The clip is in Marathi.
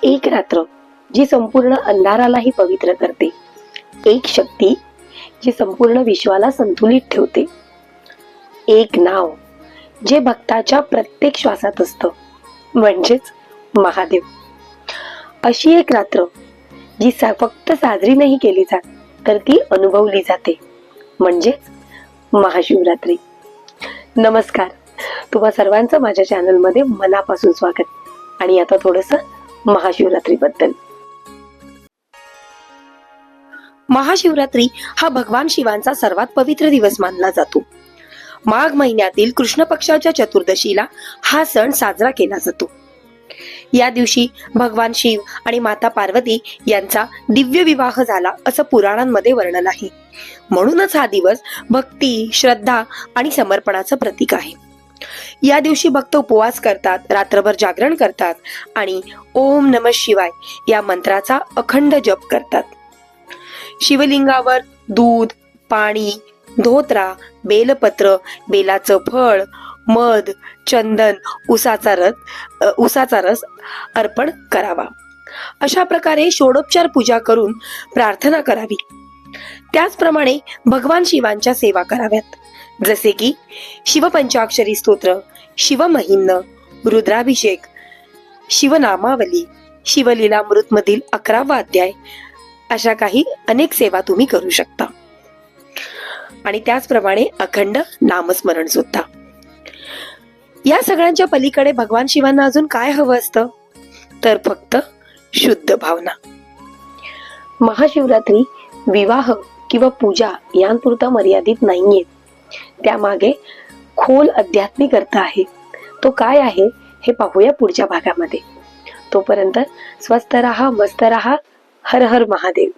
एक रात्र जी संपूर्ण अंधारालाही पवित्र करते, एक शक्ती जी संपूर्ण विश्वाला संतुलित ठेवते, एक नाव जे भक्ताच्या प्रत्येक श्वासात असतं, म्हणजेच महादेव. अशी एक रात्र जी फक्त साजरी नाही केली जात, तर ती अनुभवली जाते, म्हणजेच महाशिवरात्री. नमस्कार, तुम्हा सर्वांचं माझ्या चॅनलमध्ये मनापासून स्वागत. आणि आता थोडंसं महाशिवरात्री बद्दल. महाशिवरात्री हा भगवान शिवांचा सर्वात पवित्र दिवस मानला जातो. माघ महिन्यातील कृष्ण पक्षाच्या चतुर्दशीला हा सण साजरा केला जातो. या दिवशी भगवान शिव आणि माता पार्वती यांचा दिव्य विवाह झाला असं पुराणांमध्ये वर्णन आहे. म्हणूनच हा दिवस भक्ती, श्रद्धा आणि समर्पणाचं प्रतीक आहे. या दिवशी भक्त उपवास करतात, रात्रभर जागरण करतात आणि ओम नमः शिवाय या मंत्राचा अखंड जप करतात. शिवलिंगावर दूध, पाणी, धोत्रा, बेलपत्र, बेलाचं फळ, मध, चंदन, उसाचा रस अर्पण करावा. अशा प्रकारे षोडोपचार पूजा करून प्रार्थना करावी. त्याचप्रमाणे भगवान शिवांच्या सेवा कराव्यात, जसे की शिवपंचाक्षरी स्तोत्र, शिवमहिम्न, रुद्राभिषेक, शिवनामावली, शिवलीलामृत मधील 11वा अध्याय, अशा काही अनेक सेवा तुम्ही करू शकता. आणि त्याचप्रमाणे अखंड नामस्मरण सुद्धा. या सगळ्यांच्या पलीकडे भगवान शिवांना अजून काय हवं असतं, तर फक्त शुद्ध भावना. महाशिवरात्री विवाह किंवा पूजा यांपुरता मर्यादित नाहीये. त्यामागे खोल आध्यात्मिक अर्थ आहे. तो काय आहे हे पाहूया पुढच्या भागामध्ये. तोपर्यंत स्वस्त राहा, मस्त राहा. हर हर महादेव.